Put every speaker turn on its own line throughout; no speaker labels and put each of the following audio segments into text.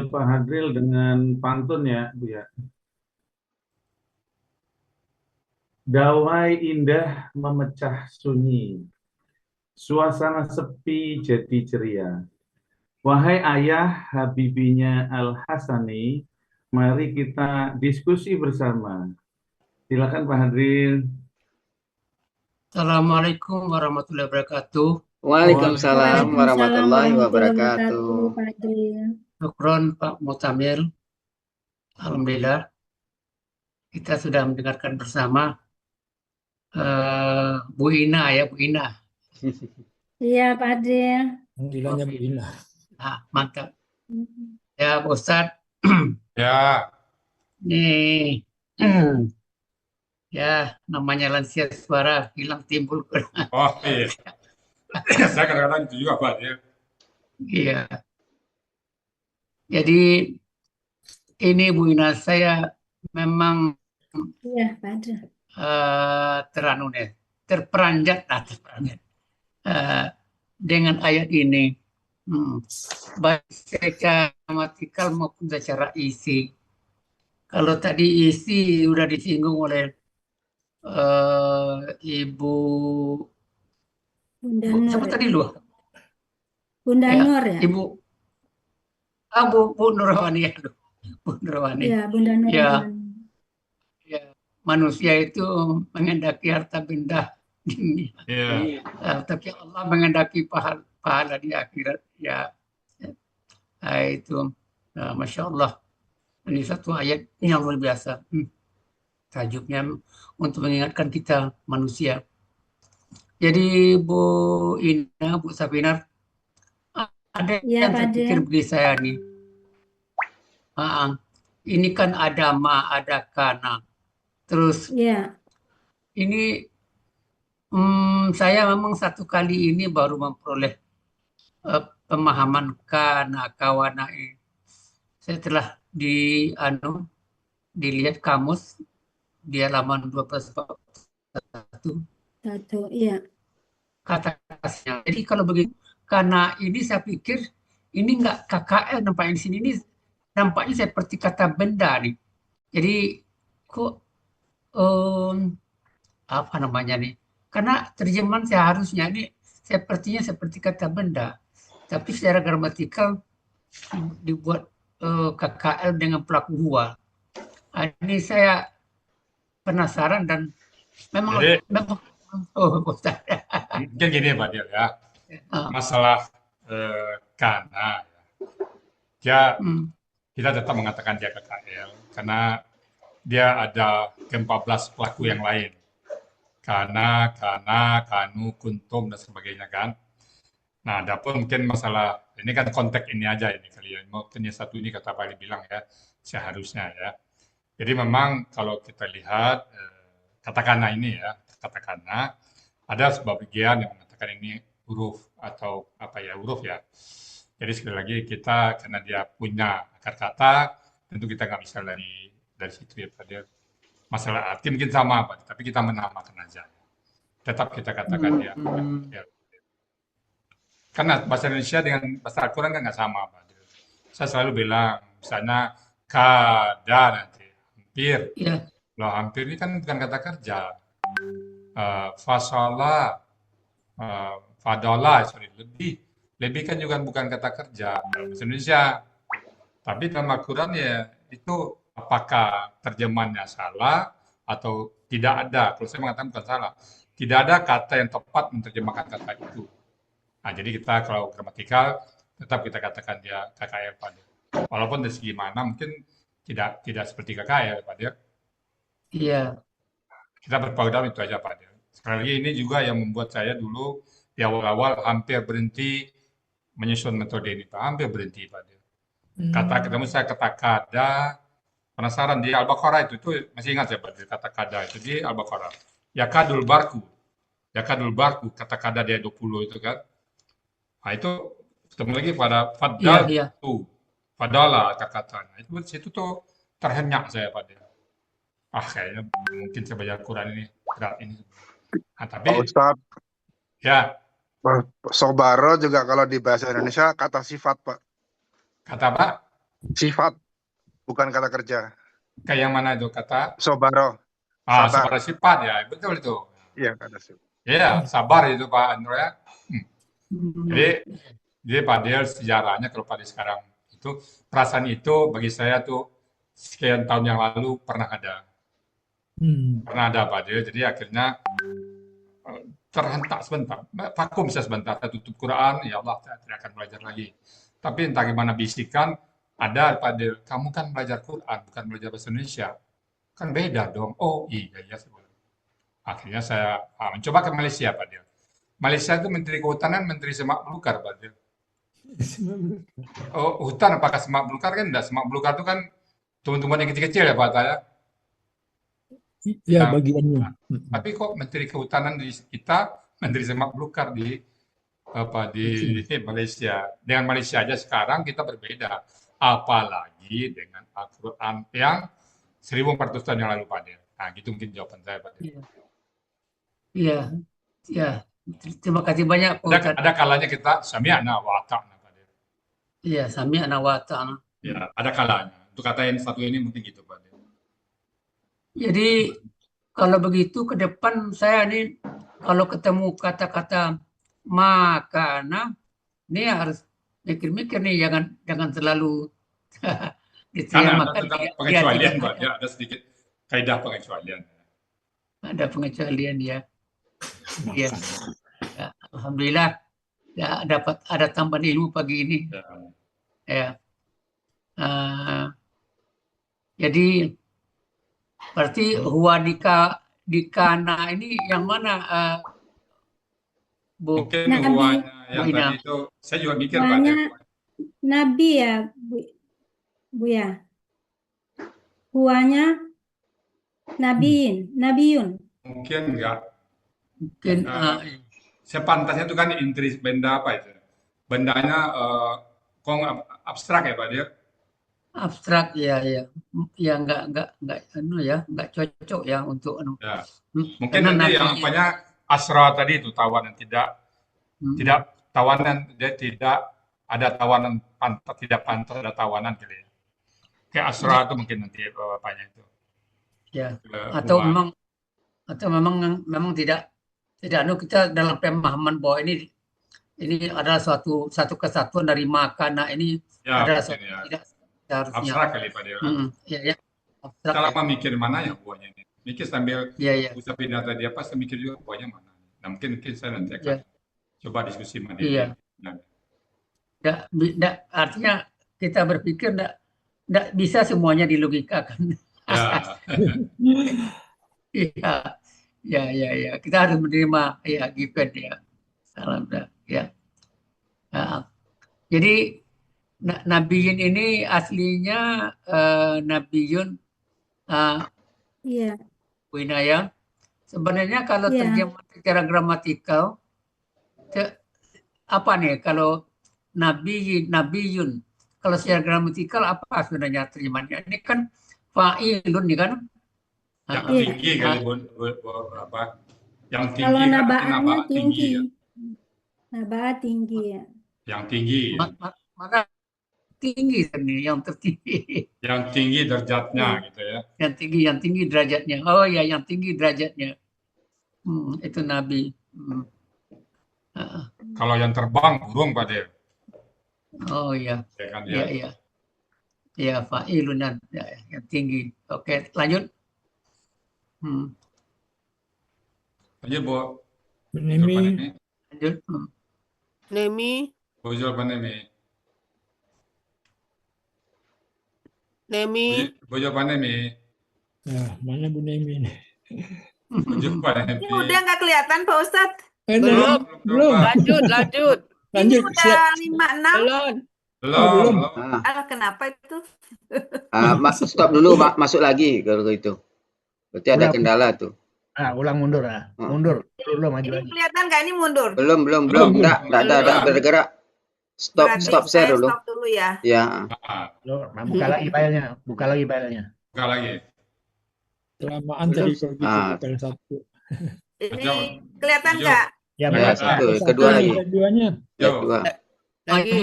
Pak Hadril dengan pantun ya, Bu ya. Dawai indah memecah sunyi, suasana sepi jadi ceria. Wahai ayah habibinya Al-Hasani, mari kita diskusi bersama. Silakan Pak Hadril.
Assalamualaikum warahmatullahi wabarakatuh.
Waalaikumsalam warahmatullahi wabarakatuh.
Pak Hadril.
Syukron Pak Mutamir. Alhamdulillah kita sudah mendengarkan bersama Bu Ina ya, Bu Ina.
Iya, Pak Hadril.
Panggilannya Bu Ina.
Nah, mantap. Ya, Pak Ustadz.
Ya,
Nih, ya namanya lansia suara hilang timbul.
oh iya. Saya kadang-kadang itu juga Pak ya.
Iya. Jadi ini Bu Ina, saya memang
Iya, Pak Hadril.
terperanjat dengan ayat ini, baik secara gramatikal maupun secara isi. Kalau tadi isi sudah disinggung oleh Ibu
Bunda
Bu,
Nur.
siapa tadi lu?
Bunda
Ya,
Nur ya?
Ibu Bu Nurwani ya, Bu Nurwani.
Iya, Bunda Nur.
Ya. Ya, manusia itu mengendaki harta benda dunia.
Iya.
Tapi Allah mengendaki pahala di akhirat. Ya, itu Masya Allah. Ini satu ayat yang luar biasa. Tajuknya untuk mengingatkan kita manusia. Jadi Bu Ina, Bu Sabinar, ada
Iya,
yang
Pak
saya pikir
Hadril.
bagi saya nih. Ini kan ada ma, ada kana. Terus
Iya.
ini saya memang satu kali ini baru memperoleh pemahaman kana kawana ini. Saya telah dilihat kamus di halaman 1241
Satu, iya.
kata kasnya. Jadi kalau begitu, karena ini saya pikir ini enggak KKL nampaknya di sini, ini nampaknya seperti kata benda nih. Jadi kok apa namanya nih? Karena terjemahan seharusnya ini sepertinya seperti kata benda, tapi secara gramatikal dibuat KKL dengan pelaku dua. Ini saya penasaran dan memang
Jadi,
Ustaz.
mungkin gini Pak Dir ya. Masalah kana ya. Kita tetap mengatakan dia KKL karena dia ada ke-14 pelaku yang lain. Kana, kanu, kuntum, dan sebagainya kan. Nah, adapun mungkin masalah, ini kan konteks ini aja ini kalian. Mungkin yang satu ini kata Pak Ali bilang ya, seharusnya ya. Jadi memang kalau kita lihat, katakanlah ini ya, katakanlah, ada sebuah bagian yang mengatakan ini huruf atau apa ya, huruf ya. Jadi sekali lagi kita, karena dia punya akar kata, tentu kita nggak bisa dari situ ya Pak Dir. Masalah arti mungkin sama Pak, tapi kita menamakan aja. Tetap kita katakan ya. Karena bahasa Indonesia dengan bahasa Al-Quran kan nggak sama Pak. Saya selalu bilang, misalnya kada nanti, hampir.
Ya.
Loh hampir ini kan bukan kata kerja. Fasola, fadola, lebih. Lebih kan juga bukan kata kerja dalam bahasa Indonesia. Tapi dalam Al-Quran ya itu apakah terjemahannya salah atau tidak ada. Kalau saya mengatakan bukan salah. Tidak ada kata yang tepat menerjemahkan kata itu. Nah, jadi kita kalau gramatikal tetap kita katakan dia KKL Pak Dir. Walaupun dari segi mana mungkin tidak seperti KKL Pak Dir.
Iya.
Kita berpegang itu aja Pak Dir. Sekali lagi ini juga yang membuat saya dulu di awal-awal hampir berhenti menyusun metode ini Pak. Hampir berhenti Pak Dir. Ketemu saya kata kada, penasaran di Al-Baqarah itu masih ingat ya Pak Dir, kata kada itu di Al-Baqarah. Yakadul barku, kata kada dia 20 itu kan. Nah itu ketemu lagi pada fadal itu, fadala kata-katanya. Itu situ tuh terhenyak saya Pak Dir. Kayaknya mungkin saya baca Quran ini berat ini. Nah, tapi
Pak Ustadz,
ya.
Sobaro juga kalau di bahasa Indonesia kata sifat Pak.
Kata apa?
Sifat, bukan kata kerja.
Kayak yang mana itu kata?
Sobaro.
Sabar sifat ya, betul itu.
Iya, kata sifat.
Ya, sabar itu Pak Andro ya. Jadi Pak Del sejarahnya kalau Pak Del sekarang itu perasaan itu bagi saya tuh sekian tahun yang lalu pernah ada. Pernah ada Pak Del, jadi akhirnya terhentak sebentar, vakum saya sebentar, saya tutup Quran, ya Allah saya tidak akan belajar lagi. Tapi entah gimana bisikan, ada Pak Del, kamu kan belajar Quran, bukan belajar bahasa Indonesia. Kan beda dong. Oh iya, iya. Akhirnya saya mencoba ke Malaysia Pak Del. Malaysia itu Menteri Kehutanan, Menteri Semak Belukar Pak Del. Oh, hutan apakah semak belukar kan enggak? Semak belukar itu kan tumbuhan-tumbuhan yang kecil-kecil ya Pak Taya.
Ya, bagiannya.
Tapi kok Menteri Kehutanan di kita, Menteri Semak Belukar di Malaysia. Dengan Malaysia aja sekarang kita berbeda. Apalagi dengan Al-Quran yang 1400 tahun yang lalu Pak Del. Nah, gitu mungkin jawaban saya Pak Del.
Iya, iya. Terima kasih banyak Pak Ustadz.
Ada kalanya kita sami'na wa ata'na Pak Del.
Iya, sami'na wa ata'na.
Ya, ada kalanya. Untuk kata yang satu ini mungkin gitu Pak Del.
Jadi kalau begitu ke depan saya nih kalau ketemu kata-kata makana ini harus mikir-mikir nih, jangan selalu gitu ya,
Karena
maka
ada
dia
pengecualian
tidak
Pak, ya, ada sedikit kaidah pengecualian.
ada pengecualian ya. Ya. Ya, alhamdulillah ya ada tambahan ilmu pagi ini. Ya. Jadi berarti huwa dikana ini yang mana Bu?
Mungkin
Nabi.
huwanya yang
Bu Ina.
tadi itu saya juga mikir Pak
Huwanya
Del.
Nabi ya, Bu ya. Huwanya Nabiyun.
Mungkin enggak.
Mungkin
Sepantasnya itu kan intris benda apa itu? Bendanya abstrak ya Pak Del?
abstrak ya nggak cocok ya untuk
Ya. Mungkin
karena
nanti yang
Nabi-
apanya asra tadi itu tawanan tidak tawanan, dia tidak ada tawanan pantas, tidak pantas ada tawanan kali ya. Kayak asra itu mungkin nanti apanya itu.
ya
Ke
atau
huwa.
memang tidak kita dalam pemahaman bahwa ini adalah satu kesatuan dari makana ini
Ya,
adalah
mungkin
suatu
ya.
tidak seharusnya.
Abstrak kali Pak Del.
Ya. Abstrak.
Kita lama mikir mana yang buahnya ini. Mikir sambil
Ya.
usaha pindah tadi apa, saya mikir juga buahnya mana. Nah, mungkin saya nanti akan coba diskusi sama dia.
Iya. Nggak, artinya kita berpikir nggak bisa semuanya dilogikakan. Ya. Kita harus menerima ya given ya. Salam ya. Jadi Nabiyun ini aslinya Nabiyun
Iya.
Winaya. Sebenarnya kalau
Iya.
terjemah secara gramatikal apa nih kalau Nabiyun kalau secara gramatikal apa sebenarnya terjemahannya? Ini kan fa'ilun nih kan?
Yang tinggi kali apa? Yang tinggi
Kalau
kan
nabaannya
nabaa
tinggi.
ya.
Nabaa tinggi ya.
Yang tinggi.
Maka tinggi nih yang tertinggi.
Yang tinggi derajatnya gitu ya.
Yang tinggi derajatnya. Oh ya, yang tinggi derajatnya. Itu Nabi.
Kalau yang terbang burung Pak Del.
Oh iya.
Ya kan
Iya. Ya, fa'ilun ya, yang tinggi. Oke, lanjut.
Lanjut Bu.
Nemi.
Lanjut.
Nemi,
Bu Zul Panemi.
Nemi,
Bu Zul Panemi.
Nah, mana Bu Nemi ini?
Bu Zul Panemi.
Ini udah nggak kelihatan Pak Ustadz?
belum.
Belum.
Lanjut.
Lanjut.
Ini udah 56.
Belum.
Alah, kenapa itu?
Stop dulu, masuk lagi kalau itu. Berarti ada kendala tuh.
Ulang mundur. Mundur. Belum maju
Ini
lagi.
kelihatan nggak ini mundur?
Belum. Enggak ada bergerak.
Berarti
Stop share
saya
dulu.
Stop dulu ya.
Ya.
Buka lagi filenya. Buka lagi.
Kelamaan tadi kalau gitu bukan satu.
Ini kelihatan nggak?
Ya,
Ya, satu. Kedua lagi.
Keduanya.
Kedua.
Maju.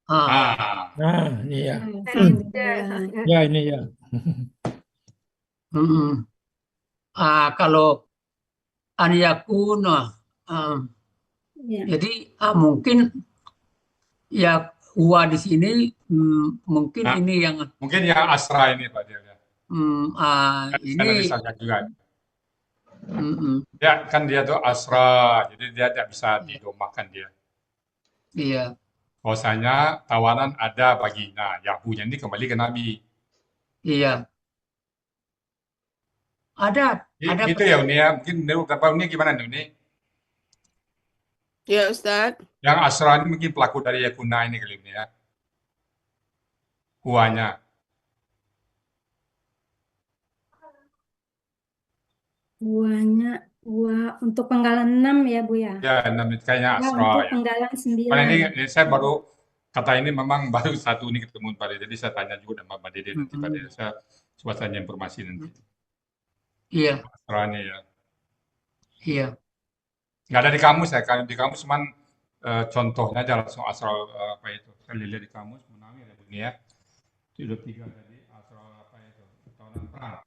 Ah.
Nah, ini ya.
Alhamdulillah.
Ya, ini ya.
Kalau an yakuna,
Ya.
jadi mungkin ya huwa di sini mungkin
Nah,
ini yang
mungkin yang asra ini Pak Del ya.
ini
Karena misalnya juga.
mm,
Ya kan dia tuh asra, jadi dia tidak bisa didomahkan dia.
iya
Bahwasanya tawanan ada baginya, Yahunya ini kembali ke Nabi.
iya ada
Gitu ya Uni ya, mungkin Bapak Uni gimana nih Uni?
Ya, Ustadz.
Yang asra ini mungkin pelaku dari yakuna ini kali ini ya. Huanya.
Buahnya untuk penggalan 6 ya, Bu ya.
Ya, namanya kayaknya
Ya,
asra
untuk
ya.
penggalan 9.
Karena ini saya baru kata ini memang baru satu ini ketemu Pak Dede, jadi saya tanya juga sama Pak Dede nanti Pak Dede, saya coba tanya informasi nanti.
iya
Asranya ya.
iya
Nggak ada di kamus ya, kalau di kamus cuman contohnya aja langsung asral apa itu. Saya lihat di kamus, menangnya ada bunyi ya. Itu udah 3 tadi, asral apa itu, tahunan perang.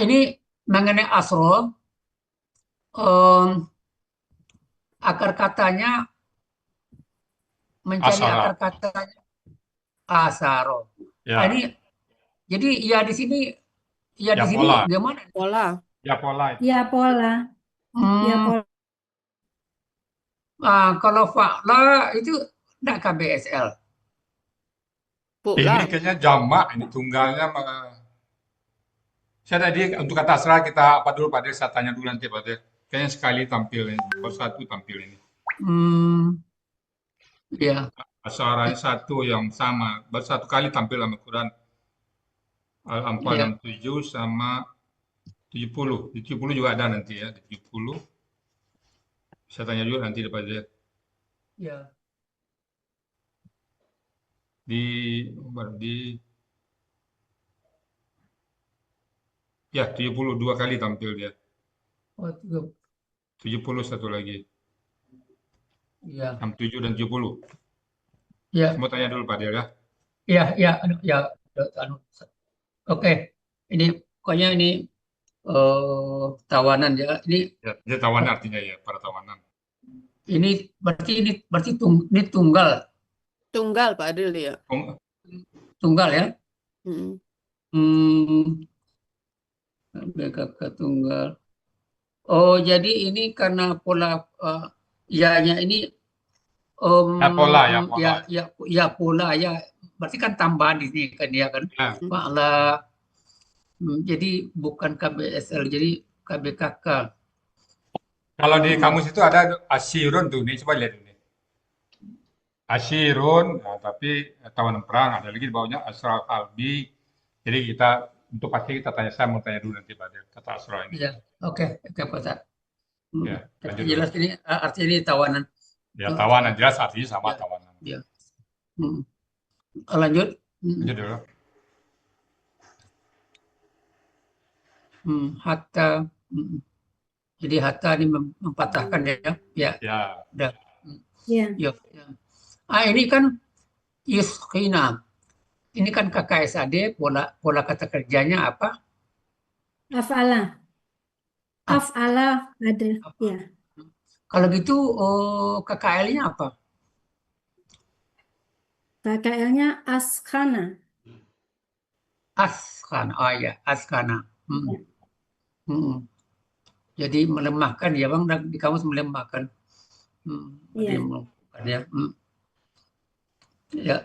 Ini mengenai asro, akar katanya mencari
Asara.
akar katanya asaro.
Ya.
Ini jadi ya di sini
Ya,
di sini
pola.
gimana?
Pola.
Ya pola itu.
Ya, pola. Ya, pola.
Kalau fa'la itu enggak KBSL.
Pola.
Ini kayaknya jamak, ini tunggalnya. Saya tadi untuk kata asra kita apa dulu Pak Dede, saya tanya dulu nanti Pak Dede. Kayaknya sekali tampil ini, kalau satu tampil ini.
Ya.
Asaranya satu yang sama, baru satu kali tampil dalam Al-Quran. Al-Anfal 67 sama 70. Di 70 juga ada nanti ya, di 70. Saya tanya juga nanti daripada dia.
Ya.
Ya, 72 kali tampil dia.
Oh,
70 satu lagi.
Ya.
67 dan 70.
Ya.
Mau tanya dulu Pak Del ya.
Ya. Oke. Ini pokoknya ini tawanan ya.
Ini tawanan artinya ya, para tawanan.
Ini berarti tunggal.
Tunggal Pak Adil ya.
Tunggal ya. BKK tunggal. Oh, jadi ini karena pola ya-nya ini
pola.
Ya pola ya. Berarti kan tambahan di sini kan ya kan. Fa'la. Jadi bukan KBSL, jadi KBKK.
Kalau di kamus itu ada asirun tuh, nih coba lihat ini. Asirun, nah, tapi tawanan perang, ada lagi di bawahnya asra kalbi. Jadi kita untuk pasti kita tanya, saya mau tanya dulu nanti pada kata asra ini.
Ya, oke Pak Ustaz.
Ya,
jelas ini artinya ini tawanan.
Ya, tawanan jelas artinya sama tawanan.
Ya. Lanjut.
Lanjut dulu.
Hatta. Jadi hatta ini mempatahkan ya.
Ya.
Udah.
Ya.
Ini kan yuskhina. Ini kan KKSAD, pola kata kerjanya apa?
Af'ala. Af'ala ada. Ya.
Kalau gitu KKL-nya apa?
KKL-nya askhana.
Askhana. Oh ya, askhana. Jadi melemahkan ya Bang, di kamus melemahkan.
Iya.
Ya. Ya.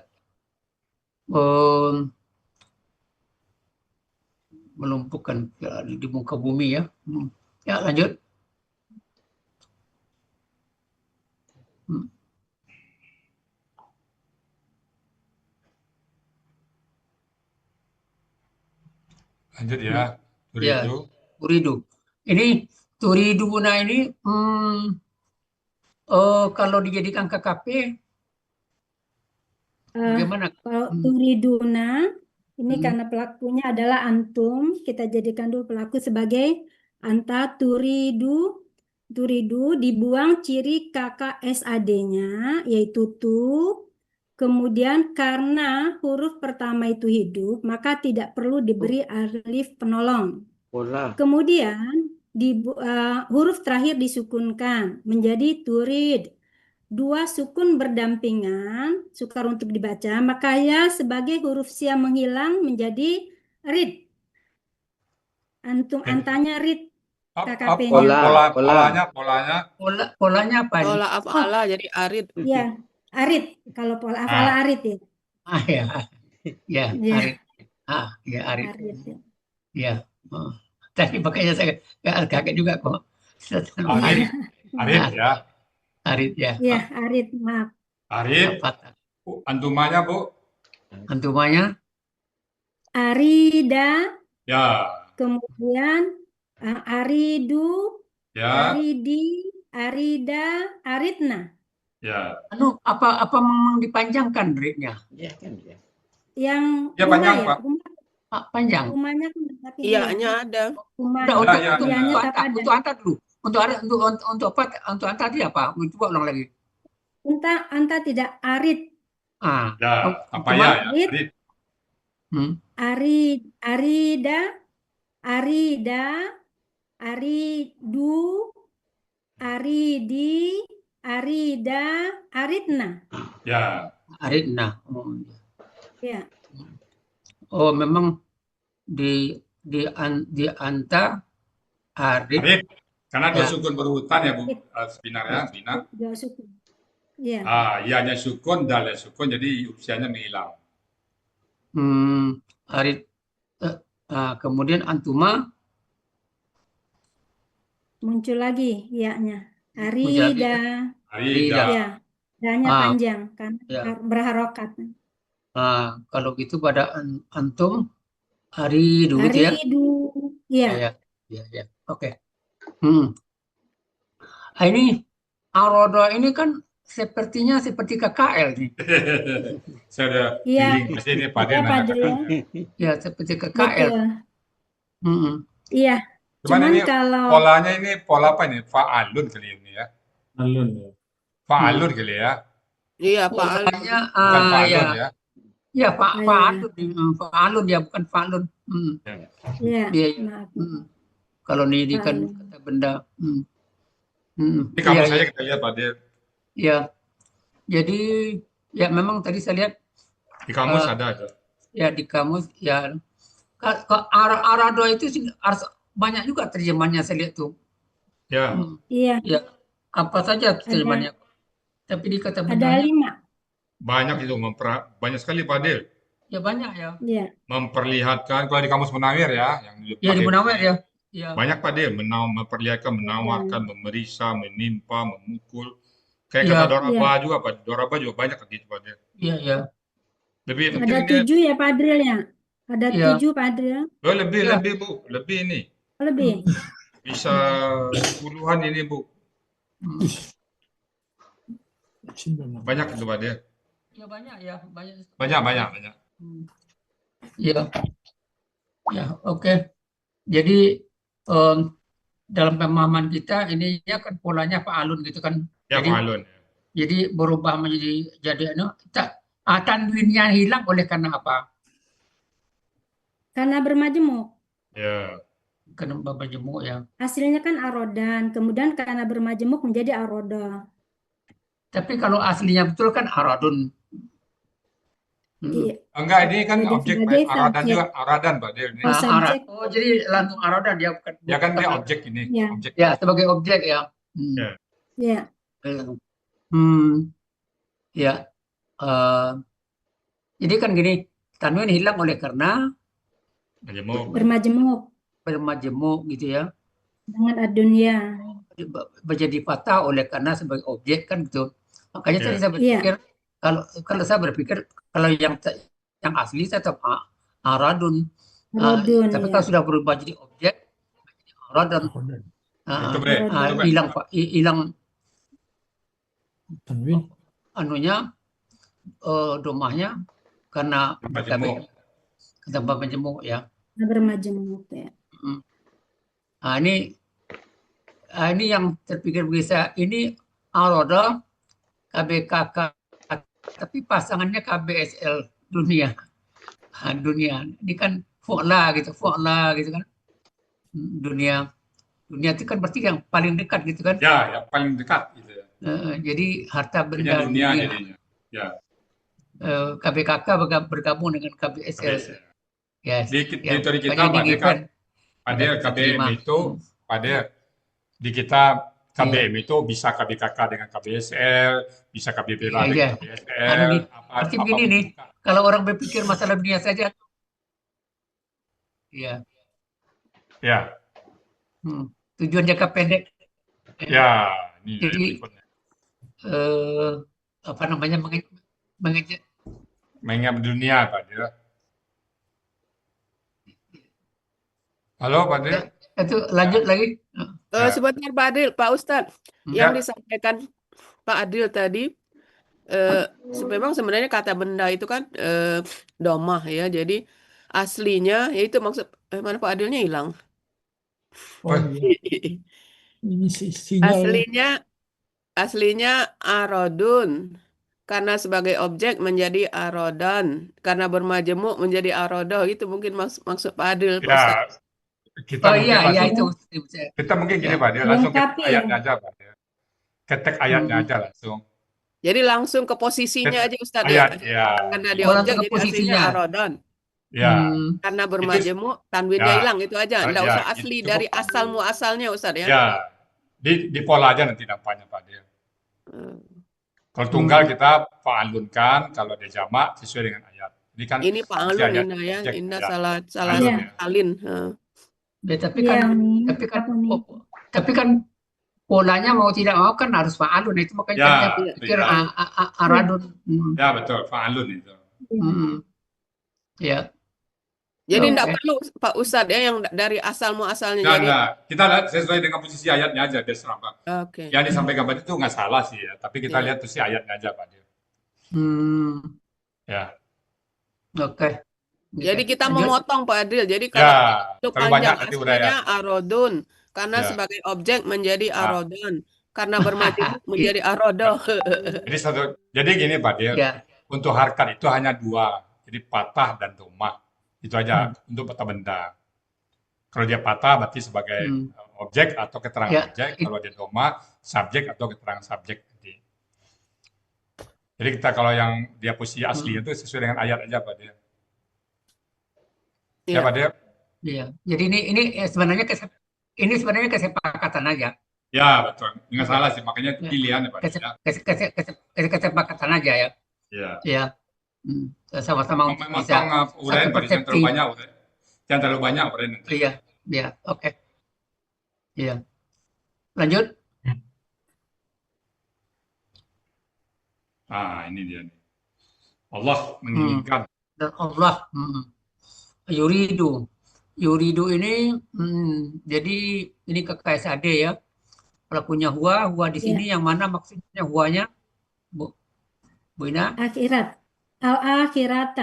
Melumpuhkan ya, di muka bumi ya. Ya, lanjut.
Lanjut ya. Turidu.
Turidu. Ini turiduna ini kalau dijadikan KKP bagaimana?
Kalau turiduna ini karena pelakunya adalah antum, kita jadikan dulu pelaku sebagai anta turidu turidu dibuang ciri kakak SAD-nya yaitu tu. Kemudian karena huruf pertama itu hidup, maka tidak perlu diberi alif penolong.
Pola.
Kemudian huruf terakhir disukunkan menjadi turid. Dua sukun berdampingan, sukar untuk dibaca, makanya sebagai huruf siam menghilang menjadi rid. Antanya rid KKP-nya.
Polanya apa nih?
Pola afala jadi arid.
Ya, arid. Kalau pola afala arid ya.
Ya. Ya,
Ya.
arid. Ya, arid.
Arid ya.
Ya. Tadi makanya saya kaget juga kok.
Arid ya.
Arid ya.
Ya, arid, maaf.
Arid. Antumanya, Bu?
Antumanya?
Arida.
Ya.
Kemudian aridu,
Ya.
aridi, arida, aridna.
Ya.
Apa memang dipanjangkan ridnya?
Ya kan ya.
Yang
Ya,
rumah
panjang,
ya,
Pak.
Panjang.
rumahnya kan tapi
Iyanya ada.
rumah.
Untuk
Iyanya
untuk anta dulu. Untuk apa? Untuk anta tadi apa? Coba ulang lagi.
Anta tidak arid.
Ya, apa ya?
Arid.
Arid.
Arida, arida, aridu, aridi, arida, aridna.
Ya.
Aridna.
Ya.
Oh, memang di anta arid.
Arid. Karena dua
Ya.
sukun berurutan ya, Bu. Sebenarnya, Bina.
Dua sukun. Ya.
Ianya sukun, dalnya sukun, jadi usianya menghilang.
Arid. Kemudian antuma
Muncul lagi iyanya.
Muncul lagi,
Arida.
Arida.
Ya. Danya panjang kan
Ya.
berharokat.
Kalau gitu pada antum aridu gitu ya.
Aridu. Ya.
Ya. Oke. Ini arodo ini kan sepertinya seperti KKL nih.
Saya udah
Iya.
feeling pasti ini Pak Del mengatakan.
Ya, seperti KKL.
Betul. Iya.
Cuman ini
kalau
polanya ini pola apa ini? Fa'alun kali ini ya.
Alun ya.
Fa'alun kali ya.
Iya, Pak Alun.
Polanya
Bukan fa'alun ya.
Ya, fa'alun. Fa'alun ya, bukan fa'alun.
Iya.
Iya.
Maaf.
Kalau ini kan kata benda.
Ini kamu saya kita lihat Pak Del.
Ya. Jadi ya memang tadi saya lihat
Di kamus ada itu.
ya di kamus ya arado itu banyak juga terjemahannya saya lihat tuh.
Ya.
Iya.
Ya, apa saja terjemahannya. Tapi di kata
Ada
bendanya
5.
Banyak itu banyak sekali Pak Del.
ya banyak ya.
Iya.
Memperlihatkan kalau di kamus Munawir ya yang
Ya di Munawir ya. Ya.
Banyak Pak Del memperlihatkan, menawarkan, memeriksa, menimpa, memukul. Kayak
Ya.
kata Doraba juga Pak. Doraba juga banyak gitu Pak Del.
Iya.
Lebih
Ada
penting
7 ya Padril ya. Ada
Iya.
7 Padril.
Oh, lebih
Ya.
lebih Bu, lebih ini.
Lebih.
Bisa puluhan ini Bu. Banyak itu Pak Del.
Ya banyak ya, banyak.
Banyak.
Ya. Ya, oke. Jadi dalam pemahaman kita ininya kan polanya fa'alun gitu kan.
Ya fa'alun.
Jadi berubah jadi tanwinnya hilang oleh karena apa?
Karena bermajemuk.
Ya.
Karena bermajemuk ya.
Hasilnya kan arodan. Kemudian karena bermajemuk menjadi aroda.
Tapi kalau aslinya betul kan aradun.
Iya.
Enggak, ini kan
Jadi
objek
sebagai
aradan
subjek.
juga, aradan Pak Del ini.
subjek.
Jadi langsung aradan dia bukan.
Ya kan dia objek ini,
Ya.
objek.
Ya, sebagai objek ya.
Ya.
Ya. Jadi kan gini, tanwin hilang oleh karena bermajemuk gitu ya.
Dengan adunya.
Menjadi fathah oleh karena sebagai objek kan gitu. Makanya tadi saya
Iya.
berpikir kalau saya berpikir kalau yang asli saya tetap aradun. Tapi
ya.
kalau sudah berubah jadi objek aradun. Hilang
tanwin
anunya domahnya karena bermajemuk ya.
Bermajemuk ya.
Ini ini yang terpikir bisa. Ini Aroda KBKK, tapi pasangannya KBSL dunia. Dunia. Ini kan Fu'la gitu kan. Dunia itu kan berarti yang paling dekat gitu kan.
Ya, yang paling dekat gitu ya.
Jadi harta
Punya
benda
dunia
dunia.
jadinya. Ya.
KBKK bergabung dengan KBSL. Yes.
Di teori kita
Makanya
Pak
di
kan,
event.
pada KBM itu, pada di kita KBM itu bisa KBKK dengan KBSL, bisa KBBL dengan KBSL.
Arti begini nih, kalau orang berpikir masalah dunia saja, ya.
Ya.
Tujuan jangka pendek.
Ya, ini
jadi apa namanya
mengingat dunia Pak Adil. Halo Pak Adil.
Itu lanjut lagi.
Sebentar Pak Adil, Pak Ustadz, yang disampaikan Pak Adil tadi, memang sebenarnya kata benda itu kan domah ya, jadi aslinya yaitu maksud mana Pak Adilnya hilang.
Oh, iya. Ini sinyal.
Aslinya arodun, karena sebagai objek menjadi arodan, karena bermajemuk menjadi arodo, itu mungkin maksud Pak Adil.
Ya, kita
itu.
Kita mungkin gini Pak Adil, langsung ke ayatnya aja Pak Adil. Ketek ayatnya aja langsung.
Jadi langsung ke posisinya aja Ustadz
ya.
Karena dia objek jadi aslinya arodan.
Ya.
Karena bermajemuk, tanwinnya hilang itu aja. Nggak usah asli dari asal muasalnya Ustadz ya.
Ya. Di pola aja nanti nampaknya Pak Adil. Kalau tunggal kita fa'alunkan, kalau dia jamak sesuai dengan ayat. Ini kan
ini fa'alun Indah salah salin.
Ya, tapi kan polanya mau tidak mau kan harus fa'alun, itu makanya saya pikir aradun.
Ya betul, fa'alun itu.
Ya.
Jadi tidak perlu Pak Ustadz ya yang dari asal muasalnya.
Enggak. Kita lihat sesuai dengan posisi ayatnya aja dia serapa.
Oke.
Yang disampaikan Pak itu nggak salah sih ya, tapi kita lihat posisi ayatnya aja Pak. Ya.
Oke.
Jadi kita memotong Pak Adil. Jadi kalau itu panjang aslinya arodun, karena sebagai objek menjadi arodan, karena bermajemuk menjadi arodo.
Jadi gini Pak Adil, untuk harkat itu hanya dua, jadi patah dan domah. Itu aja untuk kata benda. Kalau dia patah berarti sebagai objek atau keterangan objek. Kalau dia domah, subjek atau keterangan subjek. Jadi kita kalau yang dia posisi asli itu sesuai dengan ayat aja Pak dia. Ya Pak dia.
Iya. Jadi ini sebenarnya kesepakatan aja.
Ya betul. Nggak salah sih, makanya itu pilihan ya Pak.
Kesepakatan aja ya.
Iya.
Iya. Sama-sama
bisa uraian yang terlalu banyak uraian. Jangan terlalu banyak uraian.
Iya, oke. Iya. Lanjut.
Ini dia nih. Allah menginginkan.
Dan Allah yuridu ini jadi ini KKSAD ya. Pelakunya huwa di sini yang mana maksudnya huwanya Bu Ina?
Akhirat. Akhirat.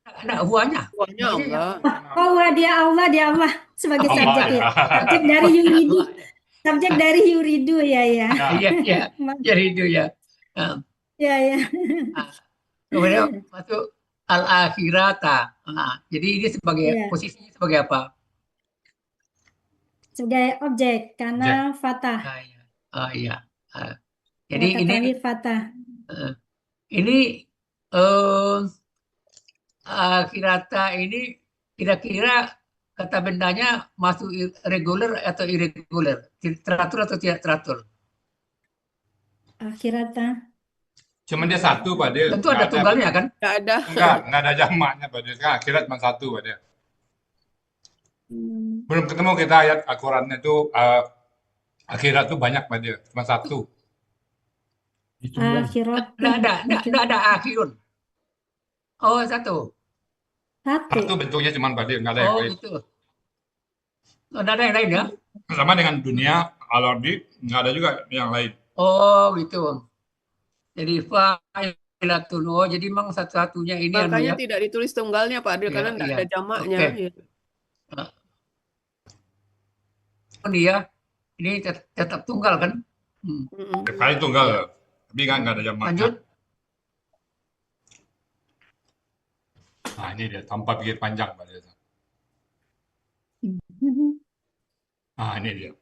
Ada huwanya.
Allah.
Oh, dia Allah sebagai subjek ya. Subjek dari yuridu ya.
Iya. Yuridu ya.
Ya.
Kemudian masuk al-akhirata. Jadi ini sebagai posisinya sebagai apa?
Sebagai objek karena fatah.
Iya. Jadi ini
fatah.
Ini akhirata ini kira-kira kata bendanya masuk reguler atau irregular, teratur atau tidak teratur?
Akhirata.
Cuma dia satu Pak Adil.
Tentu ada tunggalnya kan?
Enggak ada jamaknya Pak Adil. Akhirat cuma satu Pak Adil. Belum ketemu kita ayat Al-Qurannya itu akhirat itu banyak Pak Adil, cuma satu.
Akhirat.
Nggak ada akhirun. Oh, satu.
Satu bentuknya cuma Pak Adil, nggak ada yang lain.
Gitu. Nggak ada yang lain ya?
Sama dengan dunia, al-ardi, nggak ada juga yang lain.
Oh, gitu. Jadi fa'ilatun. Oh, jadi memang satu-satunya ini.
Makanya tidak ditulis tunggalnya Pak Adil, karena tidak ada jamaknya.
Dia ini tetap tunggal kan?
Tiap kali tunggal, tapi nggak ada jamaknya.
Lanjut.
Nah ini dia tanpa pikir panjang Pak Dia. Nah ini dia.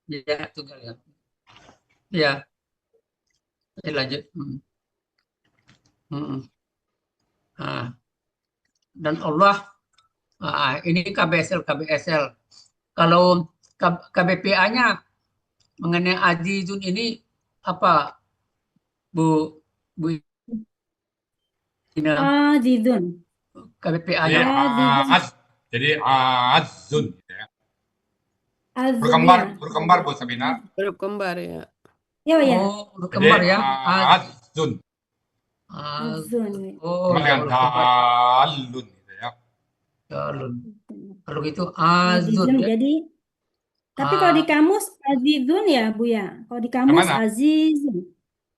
Ya, tunggal ya. Ya, lanjut. Nah, dan Allah, ini KBSL. Kalau KBPA-nya mengenai azizun ini apa, Bu Ina?
Azizun.
KBPA-nya.
Jadi azun gitu ya.
Azun,
Berkembar Bu Sabina.
Berkembar ya.
Ya, ya.
Oh, berkembar ya.
Azun.
Azun.
Oh,
Dengan dalun gitu ya.
Dalun. Kalau gitu azun ya.
Jadi, tapi kalau di kamus azizun ya Bu ya. Kalau di kamus azizun.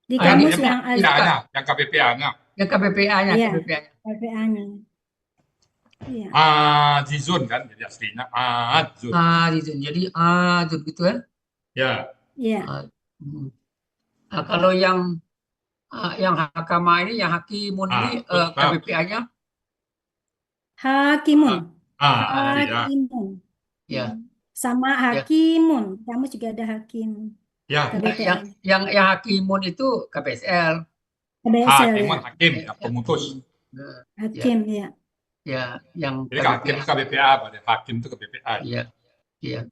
Di kamus yang azizun.
Yang KBPA-nya.
Yang KBPA-nya.
Iya, KBPA-nya. Iya.
Azizun kan, jadi aslinya azun.
Azizun, jadi azun gitu ya.
Ya.
Iya.
Nah, kalau yang hakama ini, yang hakimun ini KBPA-nya?
Hakimun.
Hakimun.
Ya.
Sama hakimun. Kamu juga ada hakim.
Ya.
Yang hakimun itu KBSL.
Hakimun, hakim, ya, pemutus.
Hakim, ya.
Ya, yang
jadi hakim itu KBPA, Pak. Hakim itu KBPA.
Iya.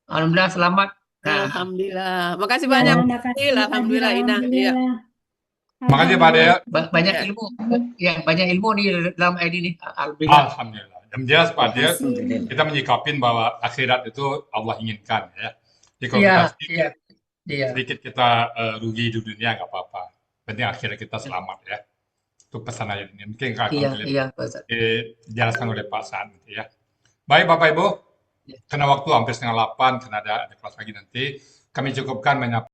Alhamdulillah selamat.
Alhamdulillah. Makasih banyak. Alhamdulillah Ina. Ya.
Makasih Pak Dea.
Banyak ilmu. Ya, banyak ilmu nih dalam ID ini.
Alhamdulillah. Yang jelas Pak Dea, kita menyikapin bahwa akhirat itu Allah inginkan ya. Jadi kalau sedikit kita rugi di dunia nggak apa-apa. Penting akhirnya kita selamat ya. Itu pesan aja ini. Mungkin akan dijelaskan oleh Pak Saan gitu ya. Baik Bapak Ibu, karena waktu hampir 7:30, karena ada kelas lagi nanti, kami cukupkan menyapa